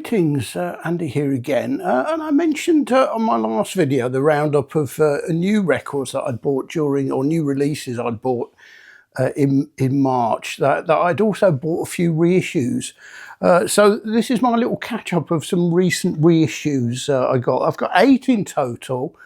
Greetings, Andy here again, and I mentioned on my last video the roundup of new records that I'd bought during, or new releases I'd bought in March, that I'd also bought a few reissues. So this is my little catch-up of some recent reissues I've got 8 in total,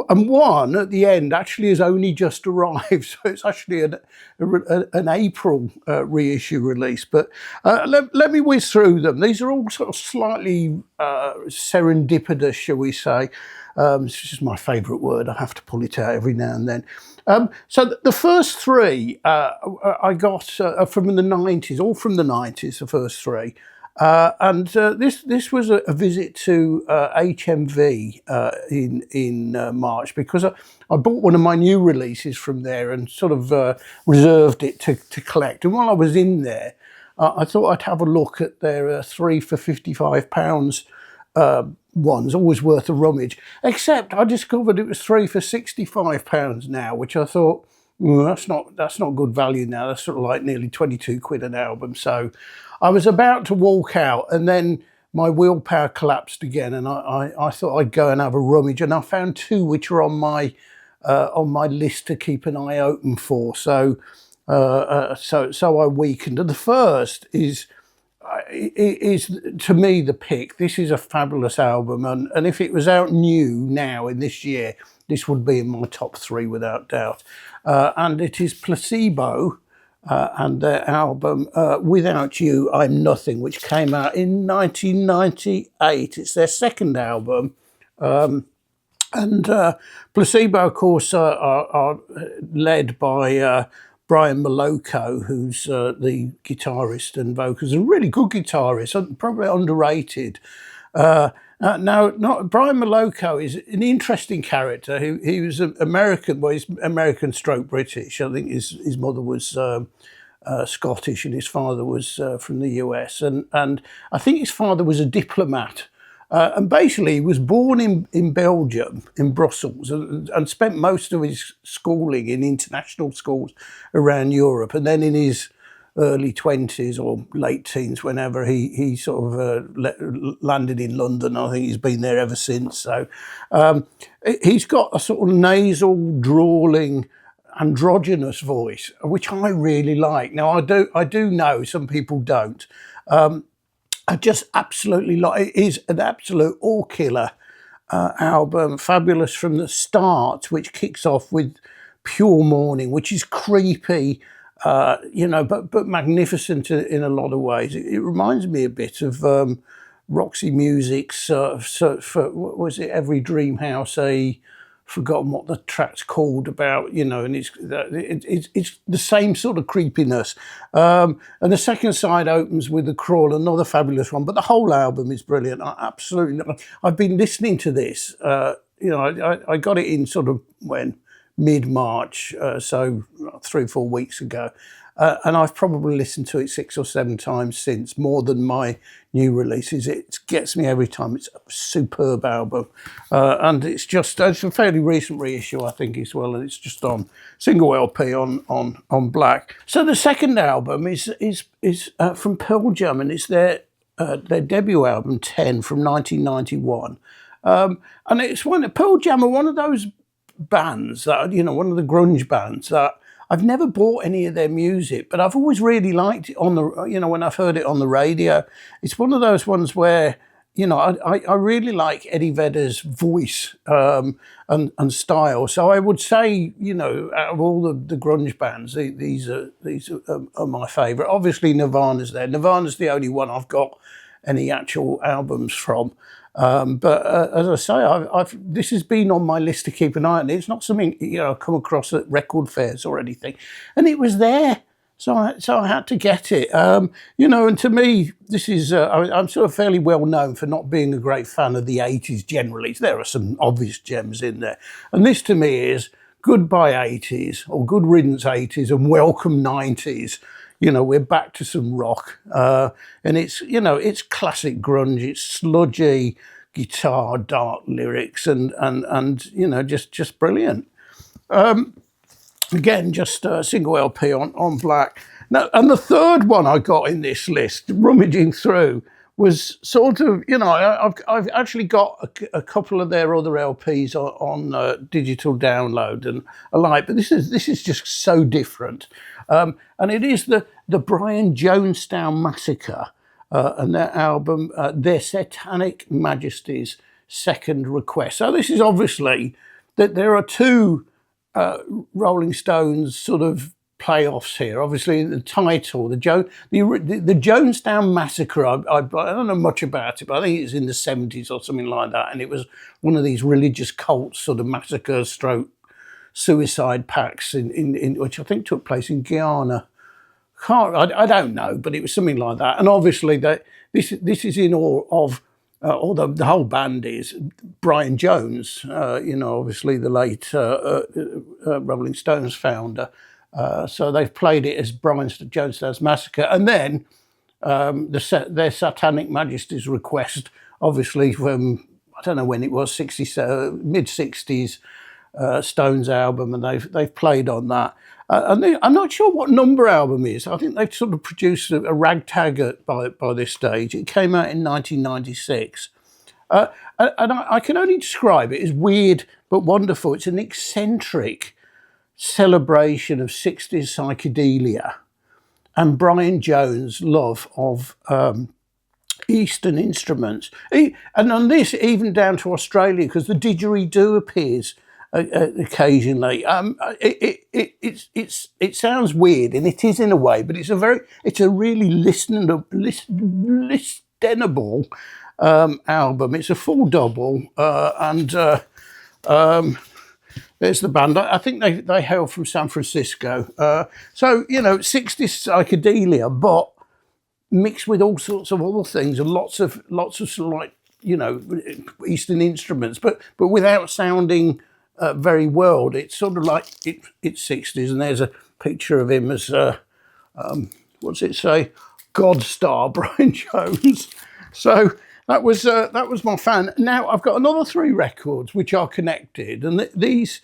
and one at the end actually has only just arrived, so it's actually an April reissue release. But let me whiz through them. These are all sort of slightly serendipitous, shall we say. This is my favourite word. I have to pull it out every now and then. So the first 3 I got from the 90s, all from the 90s, the first 3. And this was a visit to HMV in March, because I bought one of my new releases from there and sort of reserved it to collect. And while I was in there, I thought I'd have a look at their 3 for £55 ones, always worth a rummage. Except I discovered it was 3 for £65 now, which I thought, that's not good value now. That's sort of like nearly 22 quid an album. So I was about to walk out, and then my willpower collapsed again, and I thought I'd go and have a rummage, and I found 2 which are on my list to keep an eye open for. So so I weakened. And the first is to me the pick. This is a fabulous album, and if it was out new now in this year, this would be in my top 3 without doubt. And it is Placebo and their album Without You I'm Nothing, which came out in 1998. It's their second album. And Placebo, of course, are led by Brian Moloko, who's the guitarist and vocalist, a really good guitarist, probably underrated. Now, Brian Moloko is an interesting character. He was American, well, he's American stroke British. I think his mother was Scottish and his father was from the US. And I think his father was a diplomat. And basically he was born in Belgium, in Brussels, and spent most of his schooling in international schools around Europe. And then in his early 20s or late teens, whenever he sort of landed in London. I think he's been there ever since. So he's got a sort of nasal, drawling, androgynous voice, which I really like. Now I do know some people don't. I just absolutely like it. Is an absolute all killer album, fabulous from the start, which kicks off with Pure Morning, which is creepy. But magnificent in a lot of ways. It reminds me a bit of Roxy Music's, what was it, Every Dream House, forgotten what the track's called about, and it's the same sort of creepiness. And the second side opens with The Crawl, another fabulous one, but the whole album is brilliant. I've been listening to this, I got it in sort of mid-March, so 3 or 4 weeks ago, and I've probably listened to it 6 or 7 times since, more than my new releases. It gets me every time. It's a superb album, and it's a fairly recent reissue, I think, as well, and it's just on single LP on black. So the second album is from Pearl Jam, and it's their debut album 10 from 1991, and it's Pearl Jam are one of those bands that, one of the grunge bands that I've never bought any of their music, but I've always really liked it on the, when I've heard it on the radio. It's one of those ones where, I really like Eddie Vedder's voice and style. So I would say, out of all the grunge bands, these are my favourite. Obviously Nirvana's there. Nirvana's the only one I've got any actual albums from. But as I say, this has been on my list to keep an eye on. It's not something I come across at record fairs or anything, and it was there, so I had to get it. And to me, this is I'm sort of fairly well known for not being a great fan of the 80s generally. There are some obvious gems in there, and this to me is goodbye 80s, or good riddance 80s, and welcome 90s. We're back to some rock, and it's classic grunge. It's sludgy guitar, dark lyrics, and just brilliant. Again, just a single LP on black. Now, and the third one I got in this list, rummaging through, was sort of, I've actually got a couple of their other LPs on digital download and alike, but this is just so different. And it is the Brian Jonestown Massacre and their album, Their Satanic Majesty's Second Request. So this is obviously that there are two Rolling Stones sort of playoffs here. Obviously, the title, the Jonestown Massacre. I don't know much about it, but I think it's in the 70s or something like that. And it was one of these religious cults, sort of massacre stroke suicide pacts in which I think took place in Guyana. I don't know, but it was something like that. And obviously, this is in awe of. Although the whole band is Brian Jones, obviously the late Rolling Stones founder. So they've played it as Brian Jonestown's Massacre. And then their Satanic Majesty's Request, obviously from, I don't know when it was, mid-60s Stones album, and they've played on that. I'm not sure what number album is. I think they've sort of produced a ragtag by this stage. It came out in 1996. And I can only describe it as weird but wonderful. It's an eccentric celebration of 60s psychedelia and Brian Jones' love of Eastern instruments. And on this, even down to Australia, because the didgeridoo appears occasionally. It sounds weird, and it is in a way, but it's a really listenable album. It's a full double, and there's the band. I think they hail from San Francisco. So 60s psychedelia, but mixed with all sorts of other things and lots of sort of like Eastern instruments, but without sounding very world. It's sort of like it's 60s, and there's a picture of him as what's it say, God star Brian Jones. So that was my fan. Now I've got another 3 records which are connected, and these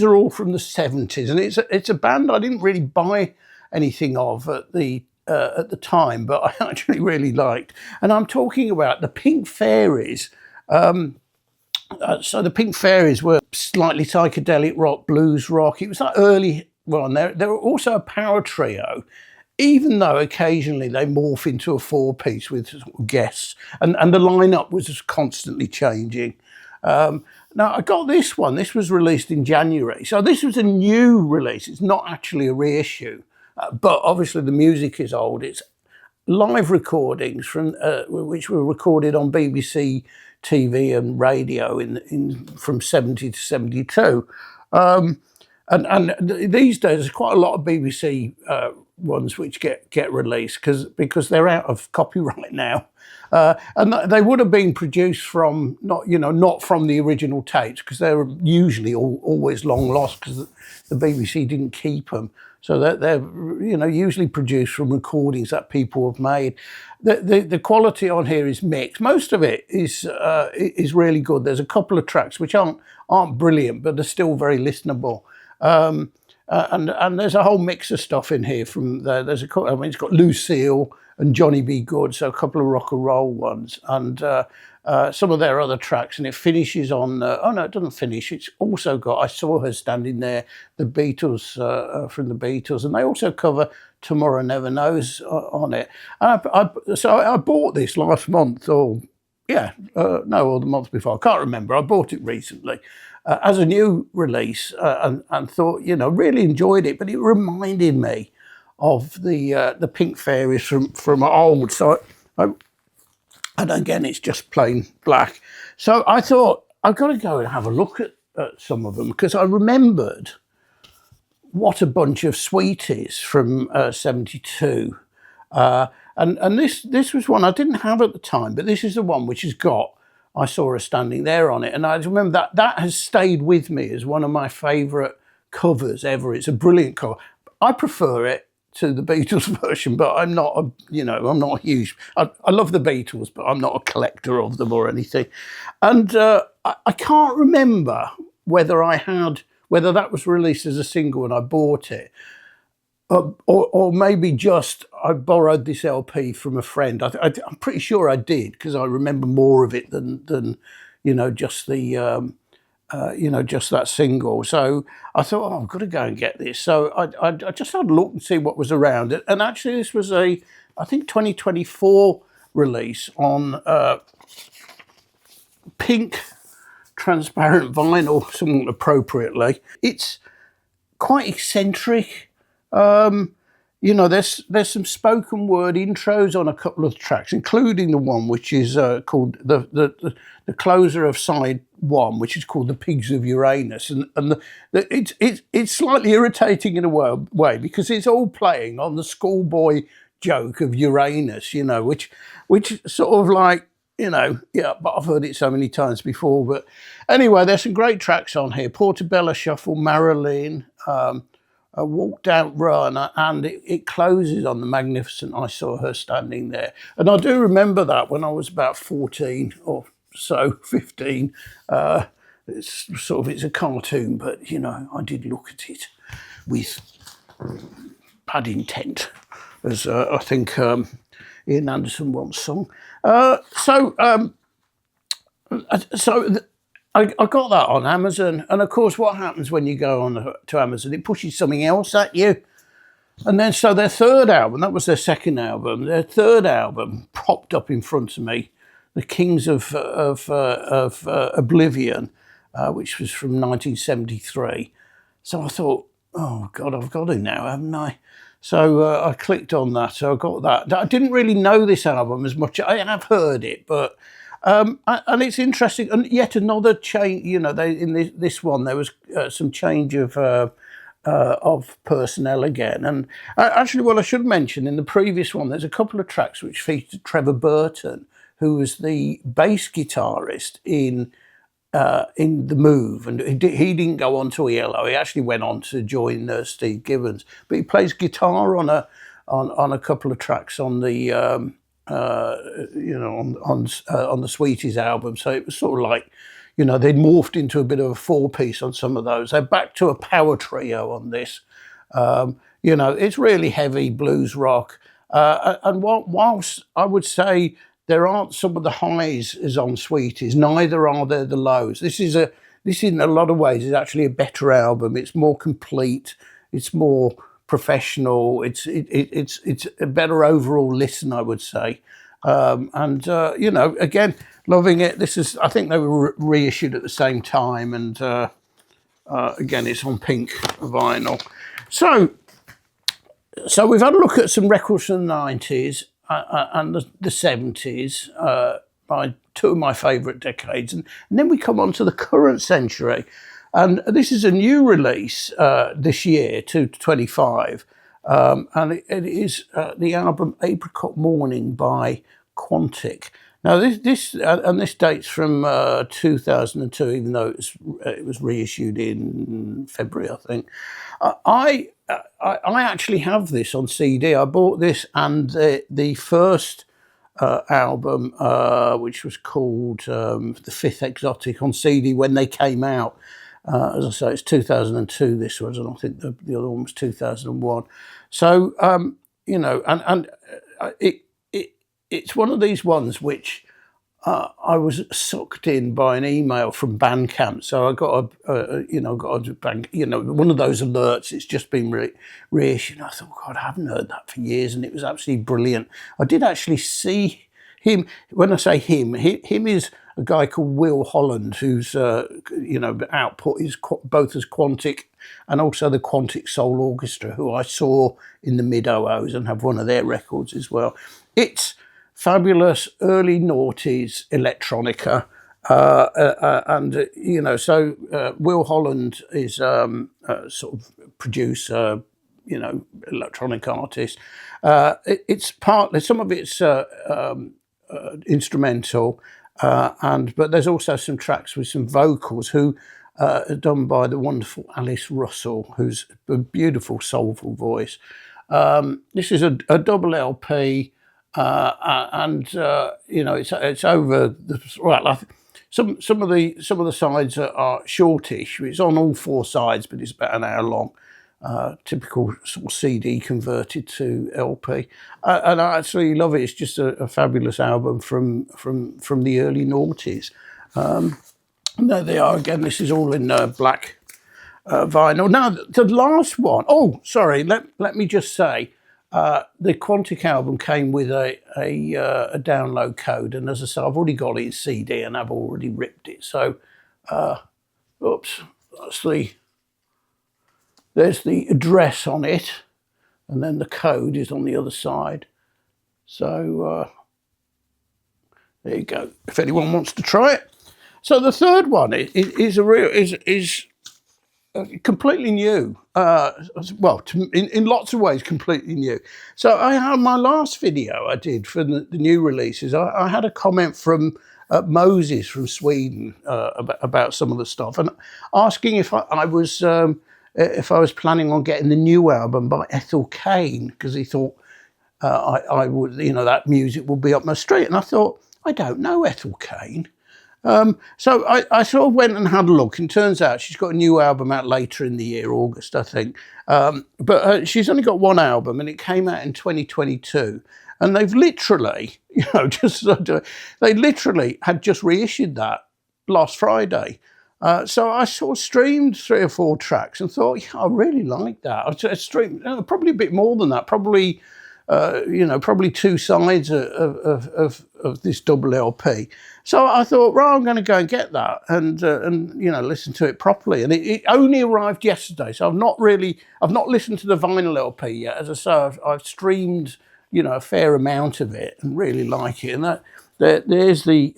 are all from the 70s, and it's a band I didn't really buy anything of at the time, but I actually really liked, and I'm talking about the Pink Fairies. So the Pink Fairies were slightly psychedelic rock, blues rock. It was that early one. They were also a power trio, even though occasionally they morph into a 4-piece with guests, and the lineup was just constantly changing. Now I got this one. This was released in January, so this was a new release. It's not actually a reissue, but obviously the music is old. It's live recordings from which were recorded on BBC TV and radio from 70 to 72, and these days there's quite a lot of BBC ones which get released because they're out of copyright now, and they would have been produced from not from the original tapes, because they were usually always long lost because the BBC didn't keep them. So they're usually produced from recordings that people have made. The quality on here is mixed. Most of it is really good. There's a couple of tracks which aren't brilliant, but they're still very listenable. And there's a whole mix of stuff in here from there. It's got Lucille and Johnny B. Good, so a couple of rock and roll ones, and some of their other tracks, and it finishes on, oh no, it doesn't finish. It's also got I Saw Her Standing There, the Beatles, from the Beatles, and they also cover Tomorrow Never Knows on it. And I bought this last month, or the month before, I can't remember. I bought it recently as a new release, and thought, really enjoyed it, but it reminded me of the Pink Fairies from old. So and again, it's just plain black. So I thought, I've got to go and have a look at some of them, because I remembered What a Bunch of Sweeties from 72. And this was one I didn't have at the time, but this is the one which has got I Saw Her Standing There on it. And I remember that has stayed with me as one of my favourite covers ever. It's a brilliant cover. I prefer it to the Beatles version, but I'm not a huge, I love the Beatles, but I'm not a collector of them or anything. And I can't remember whether that was released as a single and I bought it. or maybe just I borrowed this LP from a friend. I'm pretty sure I did because I remember more of it than just the just that single. So I thought, oh, I've got to go and get this. So I just had a look and see what was around it. And actually, this was I think 2024 release on pink transparent vinyl, somewhat appropriately. It's quite eccentric. There's some spoken word intros on a couple of tracks, including the one which is called the closer of side one, which is called "The Pigs of Uranus," and it's slightly irritating in a way because it's all playing on the schoolboy joke of Uranus, which sort of like. Yeah, but I've heard it so many times before. But anyway, there's some great tracks on here. Portobello Shuffle, Marilyn, a Walked Out Run, and it closes on the magnificent I Saw Her Standing There. And I do remember that when I was about 14 or so, 15. It's a cartoon, but, I did look at it with bad intent, as I think Ian Anderson once sung. I got that on Amazon, and of course what happens when you go on to Amazon, it pushes something else at you. And then so their third album, that was their second album, their third album popped up in front of me, The Kings of Oblivion, which was from 1973. So I thought, oh God, I've got it now, haven't I? So I clicked on that, so I got that. I didn't really know this album as much. I have heard it, but and it's interesting. And yet another change. In this one there was some change of personnel again. And actually, what I should mention in the previous one, there's a couple of tracks which featured Trevor Burton, who was the bass guitarist in The Move, and he didn't go on to ELO. He actually went on to join Steve Gibbons, but he plays guitar on a couple of tracks on the on the Sweeties album. So it was sort of like they'd morphed into a bit of a four-piece on some of those. They're back to a power trio on this. It's really heavy blues rock, and whilst I would say there aren't some of the highs as on Sweeties, neither are there the lows. This in a lot of ways is actually a better album. It's more complete. It's more professional. It's a better overall listen, I would say. Again, loving it. I think they were reissued at the same time, and again, it's on pink vinyl. So we've had a look at some records from the 90s. And the 70s, by two of my favourite decades. And then we come on to the current century. And this is a new release this year, 225. And it is the album Apricot Morning by Quantic. Now, this dates from 2002, even though it was reissued in February, I think. I actually have this on CD. I bought this and the first album, which was called The Fifth Exotic, on CD when they came out. As I say, it's 2002 this was, and I think the other one was 2001. So, it's one of these ones which I was sucked in by an email from Bandcamp. So I got one of those alerts. It's just been reissued. I thought, God, I haven't heard that for years, and it was absolutely brilliant. I did actually see him. When I say him is a guy called Will Holland, whose output is both as Quantic and also the Quantic Soul Orchestra, who I saw in the mid-00s and have one of their records as well. It's fabulous early noughties electronica, Will Holland is sort of producer, electronic artist. It's partly, some of it's instrumental, but there's also some tracks with some vocals who are done by the wonderful Alice Russell, who's a beautiful soulful voice. This is a double LP. It's over the some of the sides are shortish. It's on all four sides, but it's about an hour long. typical sort of CD converted to LP, and I absolutely love it. It's just a fabulous album from the early noughties. And there they are again. This is all in black vinyl. Now the last one. Oh, sorry. Let me just say, the Quantic album came with a download code, and as I say, I've already got it in CD, and I've already ripped it. So, oops, there's the address on it, and then the code is on the other side. So there you go. If anyone wants to try it. So the third one is completely new. Well, in lots of ways, completely new. So I had my last video I did for the new releases. I had a comment from Moses from Sweden about some of the stuff, and asking if I was planning on getting the new album by Ethel Kane, because he thought I would, that music will be up my street. And I thought, I don't know Ethel Kane. So I sort of went and had a look, and turns out she's got a new album out later in the year, August, I think. But she's only got one album, and it came out in 2022. And they've literally, they literally had just reissued that last Friday. So I sort of streamed 3 or 4 tracks and thought, yeah, I really like that. I streamed probably a bit more than that, probably 2 sides of this double LP. So I thought, right, I'm going to go and get that and listen to it properly. And it only arrived yesterday, so I've not listened to the vinyl LP yet. As I say, I've streamed, a fair amount of it and really like it. And there's the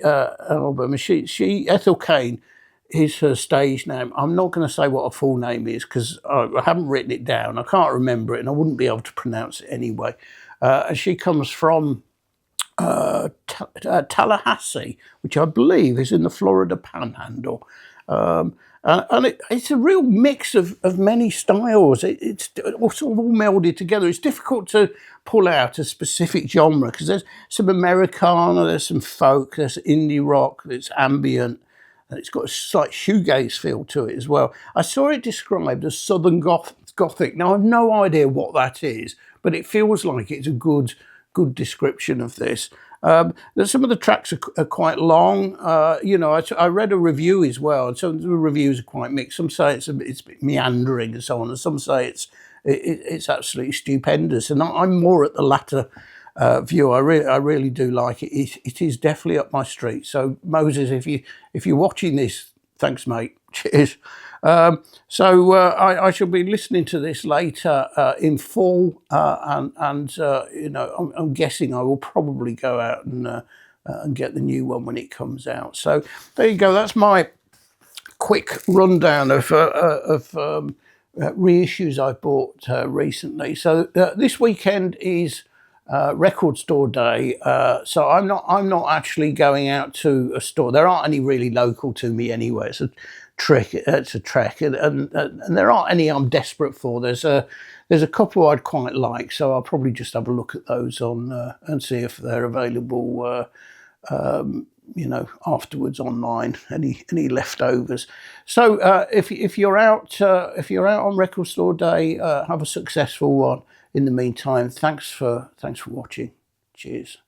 album. She Ethel Kane is her stage name. I'm not going to say what her full name is because I haven't written it down. I can't remember it, and I wouldn't be able to pronounce it anyway. And she comes from Tallahassee, which I believe is in the Florida Panhandle. And it's a real mix of many styles. It's sort of all melded together. It's difficult to pull out a specific genre because there's some Americana, there's some folk, there's indie rock, there's ambient, and it's got a slight shoegaze feel to it as well. I saw it described as Southern Gothic. Now, I've no idea what that is, but it feels like it's a good description of this. Some of the tracks are quite long. I read a review as well, and some of the reviews are quite mixed. Some say it's a bit meandering and so on, and some say it's absolutely stupendous. And I'm more at the latter view. I really do like it. It is definitely up my street. So Moses, if you're watching this, thanks, mate. Cheers. I shall be listening to this later in full, and I'm guessing I will probably go out and get the new one when it comes out. So there you go. That's my quick rundown of reissues I bought recently. So this weekend is record store day, so I'm not actually going out to a store. There aren't any really local to me anyway. It's a trek, and there aren't any I'm desperate for. There's a couple I'd quite like, so I'll probably just have a look at those on and see if they're available afterwards online, any leftovers. So if you're out on record store day, have a successful one. In the meantime, thanks for watching. Cheers.